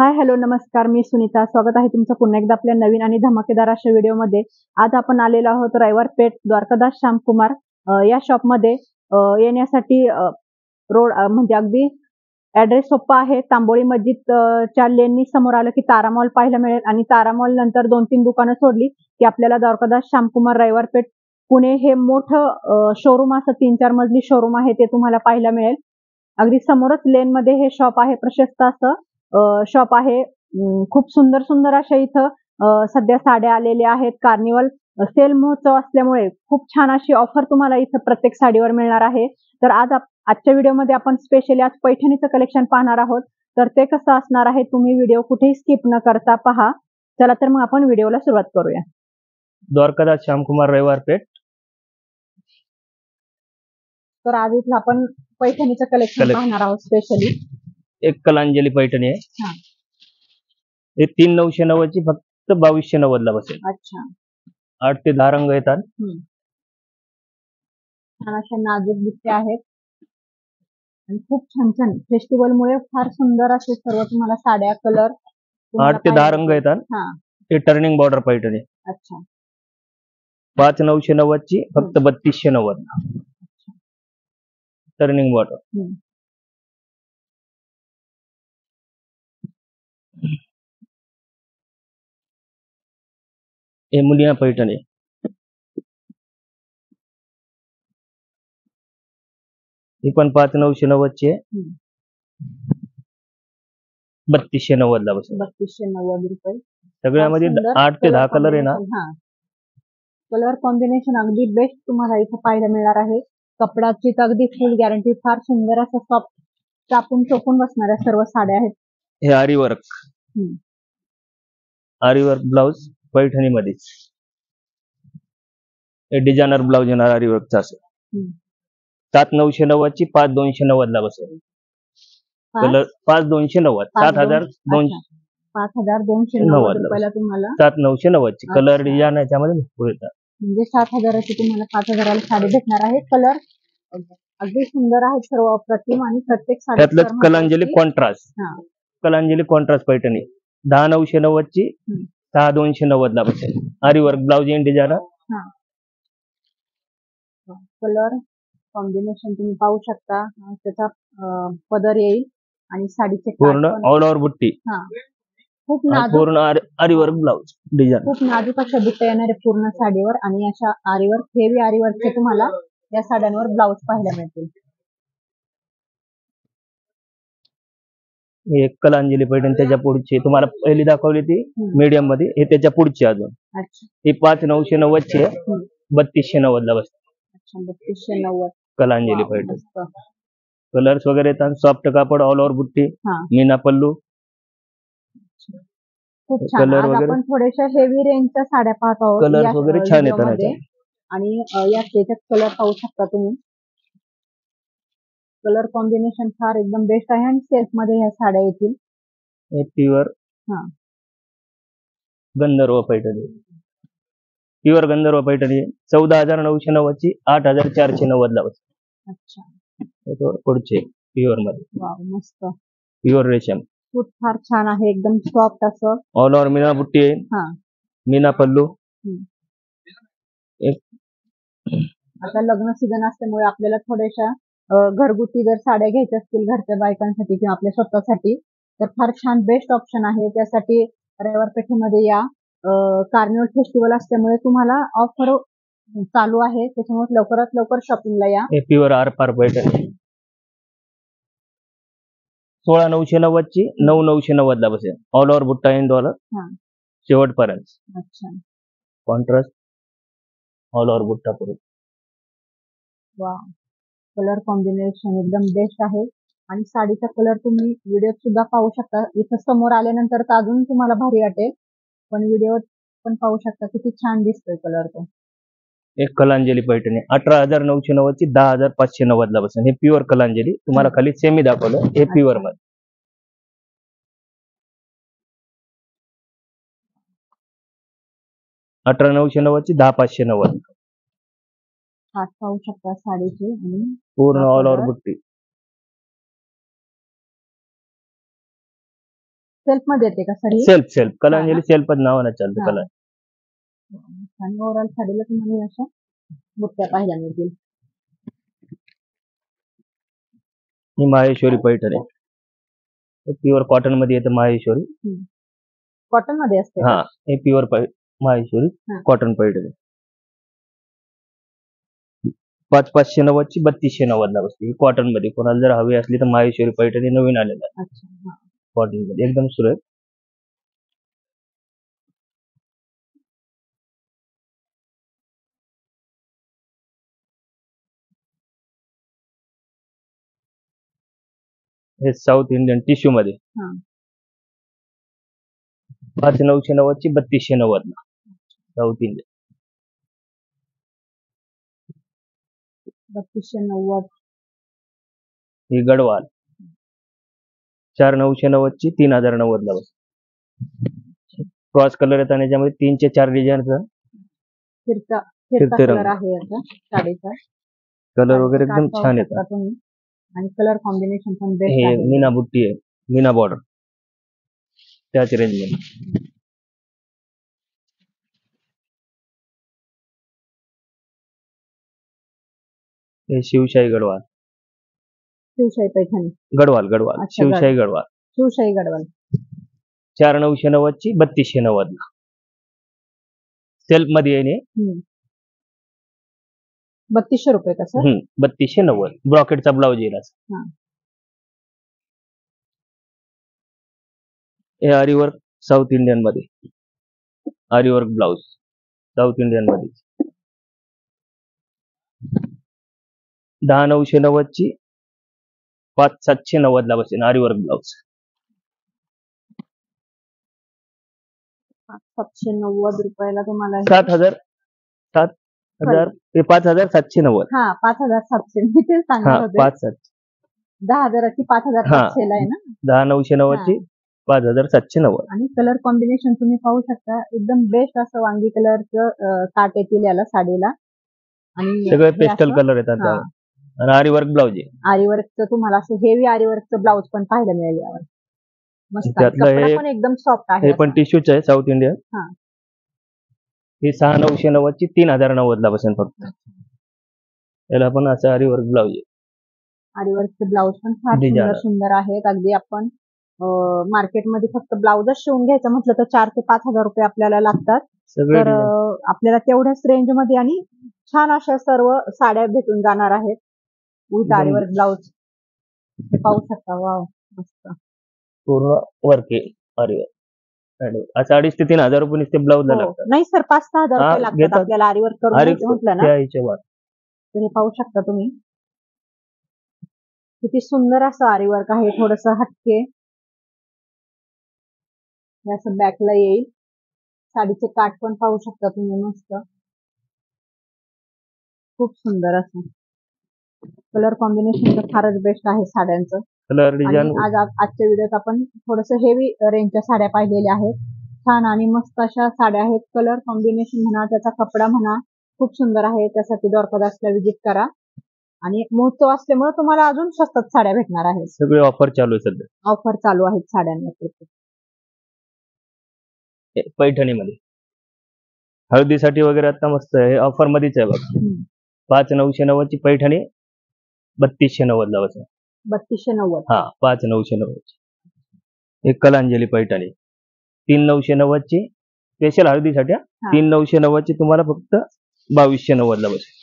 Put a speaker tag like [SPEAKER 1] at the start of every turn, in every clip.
[SPEAKER 1] Hi hello नमस्कार, मी सुनीता. स्वागत आहे तुमचं पुन्हा एकदा आपल्या नवीन आणि धमाकेदार अशा व्हिडिओमध्ये. आज आपण आलेलो आहोत रविवार पेठ द्वारकादास श्यामकुमार या शॉपमध्ये. येण्यासाठी रोड म्हणजे अगदी ॲड्रेस सोप्पा आहे. तांबोळी मस्जिद च्या लेननी समोर आलं की तारा मॉल पाहायला मिळेल आणि तारा मॉल नंतर 2-3 दुकानं सोडली की आपल्याला द्वारकादास श्यामकुमार रविवार पेठ पुणे हे मोठं शोरूम, असं 3-4 मजली शोरूम आहे, ते तुम्हाला पाहायला मिळेल. अगदी समोरच लेनमध्ये हे शॉप आहे. प्रशस्त असं शॉप आहे. खूप सुंदर सुंदर अशा इथं सध्या साड्या आलेल्या आहेत. कार्निवल सेल महोत्सव असल्यामुळे खूप छान अशी ऑफर तुम्हाला इथं प्रत्येक साडीवर मिळणार आहे. तर आजच्या व्हिडिओमध्ये आपण स्पेशली आज पैठणीचं कलेक्शन पाहणार आहोत. तर ते कसं असणार आहे, तुम्ही व्हिडिओ कुठेही स्किप न करता पहा. चला तर मग आपण व्हिडिओला सुरुवात करूया.
[SPEAKER 2] द्वारकादास श्यामकुमार रविवार पेठ.
[SPEAKER 1] तर आज इथं आपण पैठणीचं कलेक्शन पाहणार आहोत. स्पेशली
[SPEAKER 2] एक कलांजली पैठणी आहे.
[SPEAKER 1] हां.
[SPEAKER 2] हे 3,990 ची फक्त 2,290 ला बसेल.
[SPEAKER 1] अच्छा.
[SPEAKER 2] 8 ते 10 रंग येतात.
[SPEAKER 1] छान अशा नाजूक बुट्ट्या आहेत आणि खूप छान छान फेस्टिवलमुळे फार सुंदर असे सर्व तुम्हाला साड्या, कलर
[SPEAKER 2] 8 ते 10 रंग येतात.
[SPEAKER 1] हां.
[SPEAKER 2] हे टर्निंग बॉर्डर पैठणी.
[SPEAKER 1] अच्छा.
[SPEAKER 2] 5,990 ची फक्त 3,290. Turning border. हे मुनिया पैठणी. ही पण 5,990 ची आहे. 3,290 ला बसेल.
[SPEAKER 1] 3,290 रुपये.
[SPEAKER 2] सगळ्यामध्ये 8 ते 10 कलर आहे ना.
[SPEAKER 1] कलर कॉम्बिनेशन अगदी बेस्ट तुम्हाला इथं पाहायला मिळणार आहे. कपडाची तर अगदी फुल गॅरंटी. फार सुंदर असं सॉफ्ट चापून चोपून बसणाऱ्या सर्व साड्या आहेत.
[SPEAKER 2] हे आरी वर्क. आरी वर्क ब्लाउज पैठणीमध्ये. हे डिझायनर ब्लाउज येणार आरी वर्कचा असेल. 7,990 ची 5,290 ला बसेल. कलर 5,290.
[SPEAKER 1] 5,290 रुपयाला तुम्हाला
[SPEAKER 2] 7,990 ची कलर डिझाइन याच्यामध्ये भरपूर येतात.
[SPEAKER 1] म्हणजे 7,000 ची तुम्हाला 5,000 ला साडी भेटणार आहे. कलर अगदी सुंदर आहेत, सर्व अप्रतिम. आणि प्रत्येक
[SPEAKER 2] त्यातलं कलांजली कॉन्ट्रास्ट. कलांजली कॉन्ट्रास्ट पैठणी 10,990 ची 6,290 ला बसेल. आरी work blouse in designer.
[SPEAKER 1] Colour combination तुम्ही पाहू शकता. त्याचा पदर येईल आणि साडीचे
[SPEAKER 2] पूर्ण ऑल ओव्हर बुट्टी.
[SPEAKER 1] खूप नाजूक
[SPEAKER 2] पूर्ण आरी वर्क ब्लाउज डिझाइन.
[SPEAKER 1] खूप नाजूक अशा बुट्ट्या येणार आहे पूर्ण साडीवर. आणि अशा आरी वर्क, हेवी आरी वर्कचे तुम्हाला या साड्यांवर ब्लाउज पाहायला मिळतील.
[SPEAKER 2] एक कलांजली पैठणी त्याच्या पुढची तुम्हाला पहिली दाखवली ती मीडियम मध्ये. हे त्याच्या पुढची अजून. ही 5,990 ची आहे. 3,290 ला बसते.
[SPEAKER 1] 3,290
[SPEAKER 2] कलांजली पैठणी. कलर्स वगैरे येतात. सॉफ्ट कापड, ऑल ओव्हर बुट्टी, मीना पल्लू.
[SPEAKER 1] खूप छान. आज आपण थोड्याशा हेवी रेंजच्या साड्या पाहत आहोत.
[SPEAKER 2] कलर्स वगैरे छान येतात.
[SPEAKER 1] आणि याच्यात कलर पाहू शकता तुम्ही. कलर कॉम्बिनेशन फार एकदम बेस्ट आहे आणि सेल्फ मध्ये ह्या साड्या येतील.
[SPEAKER 2] हे प्युअर गंधर्व पैठणी. प्युअर गंधर्व पैठणी 14,990 ची 8,490 ला बसते. अच्छा. पुढचे प्युअर मध्ये.
[SPEAKER 1] मस्त.
[SPEAKER 2] प्युअर रेशम.
[SPEAKER 1] खूप फार छान आहे, एकदम सॉफ्ट असं.
[SPEAKER 2] ऑल ओव्हर मीना बुट्टी आहे. मीना पल्लू.
[SPEAKER 1] आता लग्न सीझन असल्यामुळे आपल्याला थोड्याशा घरगुती जर साड्या घ्यायच्या असतील घरच्या बायकांसाठी किंवा आपल्या स्वतःसाठी, तर फार छान बेस्ट ऑप्शन आहे. त्यासाठी रविवार पेठेमध्ये या. कार्निवल फेस्टिवल असल्यामुळे तुम्हाला ऑफर चालू आहे, त्याच्यामुळे लवकरात लवकर शॉपिंगला या.
[SPEAKER 2] प्युअर आरपार पैठणी 16,990 ची 9,990 ला बसेल. ऑल ओव्हर बुट्टा इन डॉलर शेवटपर्यंत.
[SPEAKER 1] अच्छा.
[SPEAKER 2] कॉन्ट्रास्ट ऑल ओव्हर बुट्टा पुढे.
[SPEAKER 1] वा, कलर कॉम्बिनेशन एकदम बेस्ट आहे. आणि साडीचा कलर तुम्ही व्हिडिओत सुद्धा पाहू शकता. इथं समोर आल्यानंतर तर अजून तुम्हाला भारी वाटेल, पण व्हिडिओत पण पाहू शकता किती छान दिसतोय कलर तो.
[SPEAKER 2] एक कलांजली पैठणी 18,990 ची 10,590 ला बसेल. हे प्युअर कलांजली. तुम्हाला खाली सेमी दाखवलं, हे प्युअर मध्ये. 18,990 ची 10,590.
[SPEAKER 1] पाहू शकता साडीची. आणि
[SPEAKER 2] पूर्ण ऑल ओव्हर बुट्टी.
[SPEAKER 1] सेल्फ मध्ये येते का सर?
[SPEAKER 2] सेल्फ सेल्फ कलांजली सेल्फच नावानं चालतं कला.
[SPEAKER 1] आणि ओव्हरऑल साडीला तुम्हाला अशा बुट्ट्या पाहायला मिळतील.
[SPEAKER 2] ही माहेश्वरी पैठणी आहे, प्युअर कॉटन मध्ये येतं माहेश्वरी.
[SPEAKER 1] कॉटन मध्ये असते
[SPEAKER 2] हा, हे प्युअर माहेश्वरी कॉटन पैठणी. 5,590 ची 3,290 ला बसते. ही कॉटन मध्ये कोणाला जर हवी असली तर माहेश्वरी पैठणी नवीन आलेला आहे. कॉटन मध्ये एकदम सुरेख. हे साऊथ इंडियन टिश्यू मध्ये 5,990 ची 3,290 ला साऊथ इंडियन.
[SPEAKER 1] 3,290.
[SPEAKER 2] ही गडवाल 4,990 ची 3,090 ला बसते. क्रॉस कलर येतात आणि याच्यामध्ये 3 ते 4 डिझाईनचा
[SPEAKER 1] फिरता
[SPEAKER 2] फिरते
[SPEAKER 1] कलर
[SPEAKER 2] रंग.
[SPEAKER 1] आहे याचा साडीचा.
[SPEAKER 2] कलर वगैरे एकदम छान येतात.
[SPEAKER 1] तुम्ही आणि कलर कॉम्बिनेशन पण बेस्ट
[SPEAKER 2] हे
[SPEAKER 1] आहे.
[SPEAKER 2] मीना बुट्टी आहे, मीना बॉर्डर त्याच रेंज मध्ये. हे शिवशाही गडवाल.
[SPEAKER 1] शिवशाही पैठणी.
[SPEAKER 2] गडवाल गडवाल
[SPEAKER 1] अच्छा,
[SPEAKER 2] शिवशाही गडवाल.
[SPEAKER 1] शिवशाही गडवाल
[SPEAKER 2] 4,990 ची 3,290 ला सेल्फ मध्ये येणे.
[SPEAKER 1] 3,200 रुपये का सर?
[SPEAKER 2] 3,290 ब्रॉकेटचा ब्लाउज येईल असं. हे आरीवर्क साऊथ इंडियन मध्ये, आरीवर्क ब्लाउज साऊथ इंडियन मध्ये 10,990 ची 5,790 ला बसेल आरीवर्क ब्लाउज.
[SPEAKER 1] 790 रुपयाला तुम्हाला
[SPEAKER 2] 7,000 हे 5,790.
[SPEAKER 1] 5,700 मी ते सांगणार होते.
[SPEAKER 2] 5,700
[SPEAKER 1] 10,000 ची 5,700 ला आहे ना.
[SPEAKER 2] 10,990 ची 5,790.
[SPEAKER 1] आणि कलर कॉम्बिनेशन तुम्ही पाहू शकता, एकदम बेस्ट असं वांगी कलरचं काट येतील याला साडीला. आणि
[SPEAKER 2] सगळे पेस्टल कलर येतात त्यावर. आणि आरीवर्क ब्लाउज आहे.
[SPEAKER 1] आरीवर्कचं तुम्हाला असं हेवी आरीवर्कचं ब्लाउज पण पाहायला मिळेल यावर. मस्त.
[SPEAKER 2] त्यातलं
[SPEAKER 1] कपडा
[SPEAKER 2] हे
[SPEAKER 1] पण एकदम सॉफ्ट आहे.
[SPEAKER 2] हे पण टिश्यूच आहे साऊथ इंडियन. हे 6,990 ची 3,090 ला बसेल फक्त. याला पण असं आरीवर्क ब्लाउज आहे.
[SPEAKER 1] आरीवर्कचे ब्लाउज पण फार सुंदर सुंदर आहेत. अगदी आपण मार्केटमध्ये फक्त ब्लाउजच शिवून घ्यायचं म्हटलं तर 4,000 ते 5,000 रुपये आपल्याला लागतात. तर आपल्याला तेवढ्याच रेंज मध्ये आणि छान अशा सर्व साड्या भेटून जाणार आहेत विथ आरीवर्क ब्लाउज. पाहू शकता. वाव, मस्त
[SPEAKER 2] पूर्ण वर्क आहे आरीवर्क. असं 2,500 ते 3,000 रुपये नुसते ब्लाउजला लागतात.
[SPEAKER 1] नाही सर, 5,000 रुपये लागतात आपल्याला आरीवर्क करून घ्यायचं म्हटलं ना. तर हे पाहू शकता तुम्ही, किती सुंदर असं आरीवर्क आहे. थोडस हटके असं बॅकला येईल. साडीचे काठ पण पाहू शकता तुम्ही, मस्त खूप सुंदर असं कलर कॉम्बिनेशन तर फारच बेस्ट आहे साड्यांचं.
[SPEAKER 2] Colour design.
[SPEAKER 1] आजच्या व्हिडिओत आपण थोडस हेवी रेंजच्या साड्या पाहिलेल्या आहेत. छान आणि मस्त अशा साड्या आहेत. कलर कॉम्बिनेशन म्हणा, त्याचा कपडा म्हणा, खूप सुंदर आहे. त्यासाठी द्वारकादासला विजिट करा. आणि महोत्सव असल्यामुळे तुम्हाला अजून स्वस्तात साड्या भेटणार आहेत.
[SPEAKER 2] सगळे ऑफर चालू आहे सध्या.
[SPEAKER 1] ऑफर चालू आहेत साड्यांवर.
[SPEAKER 2] पैठणीमध्ये हळदीसाठी वगैरे आता मस्त आहे. ऑफर मध्येच आहे बघा. 5,990 ची पैठणी 3,290 ला बसेल.
[SPEAKER 1] 3,290.
[SPEAKER 2] हा, 5,990 ची. एक कलांजली पैठणी 3,990 ची स्पेशल हळदीसाठी. 3,990 ची तुम्हाला फक्त 2,290 ला बसेल.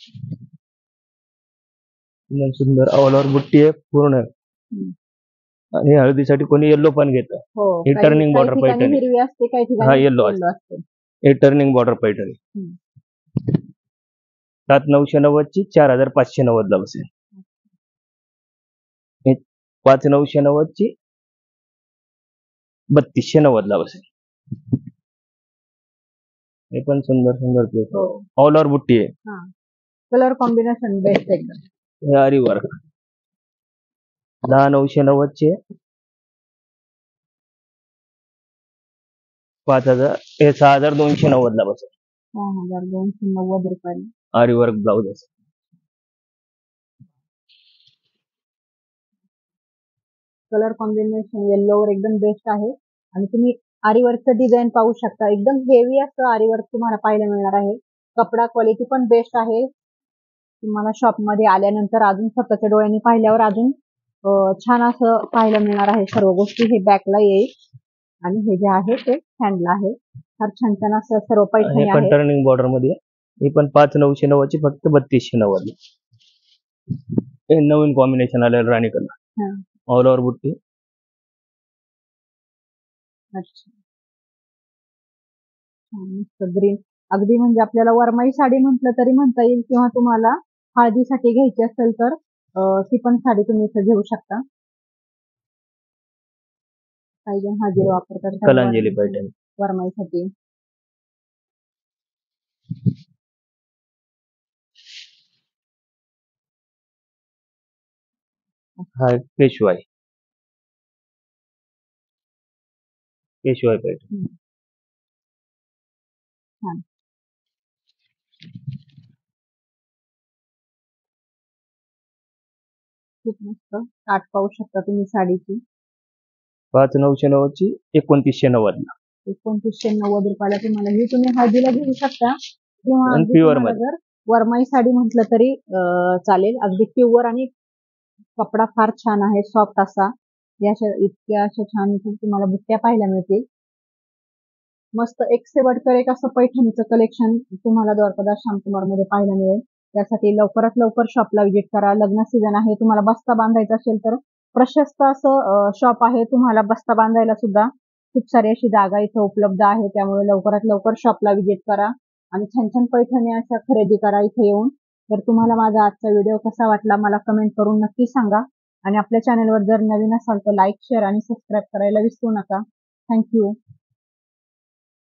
[SPEAKER 2] एकदम सुंदर ऑल ओव्हर बुट्टी आहे पूर्ण. आणि हळदीसाठी कोणी येल्लो पण घेतं. हे टर्निंग बॉर्डर पैठणी.
[SPEAKER 1] हिरवी असते, काही ठिकाणी
[SPEAKER 2] हा, येल्लो असते. हे टर्निंग बॉर्डर पैठणी 7,990 ची 4,590 ला बसेल. 5,990 ची 3,290 ला बसेल. हे पण सुंदर सुंदर पीस ऑल ओव्हर बुट्टी आहे.
[SPEAKER 1] कलर कॉम्बिनेशन बेस्ट एकदम.
[SPEAKER 2] हे आरी वर्क 10,990 चे 5,000 हे 6,290 ला बसेल.
[SPEAKER 1] 6,290 रुपये
[SPEAKER 2] आरी वर्क ब्लाउज असेल.
[SPEAKER 1] कलर कॉम्बिनेशन येल्लोवर एकदम बेस्ट आहे. आणि तुम्ही आरीवर्कचं डिझाईन पाहू शकता. एकदम हेवी असं आरीवर्क तुम्हाला पाहायला मिळणार आहे. कपडा क्वालिटी पण बेस्ट आहे. तुम्हाला शॉपमध्ये आल्यानंतर अजून स्वतःच्या डोळ्यांनी पाहिल्यावर अजून छान असं पाहायला मिळणार आहे सर्व गोष्टी. हे बॅकला येईल आणि हे जे आहे ते हँडला आहे. फार छान छान असं सर्व पैठणी
[SPEAKER 2] हे पण
[SPEAKER 1] आहे.
[SPEAKER 2] टर्निंग बॉर्डर मध्ये हे पण 5,990 ची फक्त 3,290 हे नवीन कॉम्बिनेशन आलेलं राणी कलर ऑल ओव्हर बुट्टी.
[SPEAKER 1] अच्छा, मस्त ग्रीन. अगदी म्हणजे आपल्याला वरमाई साडी म्हटलं तरी म्हणता येईल, किंवा तुम्हाला हळदीसाठी घ्यायची असेल तर ती पण साडी तुम्ही इथं घेऊ शकता. काही जण हळदीला वापरतात
[SPEAKER 2] कलांजली पैठणी
[SPEAKER 1] वरमाईसाठी.
[SPEAKER 2] हा पेशवाई पैठणी.
[SPEAKER 1] छान. खूप मस्त काठ पाहू शकता तुम्ही साडीची.
[SPEAKER 2] 5,990 ची 2,990 ला.
[SPEAKER 1] 2,990 रुपयाला तुम्हाला ही तुम्ही हळदीला घेऊ शकता, किंवा
[SPEAKER 2] आणि
[SPEAKER 1] अगदी
[SPEAKER 2] प्युअर
[SPEAKER 1] तुम्हाला
[SPEAKER 2] मध्ये
[SPEAKER 1] जर वरमाई साडी म्हटलं तरी चालेल. अगदी प्युअर आणि कपडा फार छान आहे, सॉफ्ट असा. इतक्या अशा छान तुम्हाला बुट्ट्या पाहायला मिळतील. मस्त एक से बढ़कर एक असं पैठणीचं कलेक्शन तुम्हाला द्वारकादास श्यामकुमार मध्ये पाहायला मिळेल. त्यासाठी लवकरात लवकर शॉपला व्हिजिट करा. लग्न सीझन आहे, तुम्हाला बस्ता बांधायचा असेल तर प्रशस्त असं शॉप आहे. तुम्हाला बस्ता बांधायला सुद्धा खूप सारी अशी जागा इथं उपलब्ध आहे. त्यामुळे लवकरात लवकर शॉपला व्हिजिट करा आणि छान छान पैठणी अशा खरेदी करा इथे येऊन. तर तुम्हाला माझा आजचा व्हिडिओ कसा वाटला मला कमेंट करून नक्की सांगा. आणि आपल्या चॅनलवर जर नवीन असाल तर लाईक, शेअर आणि सबस्क्राईब करायला विसरू नका. थँक्यू.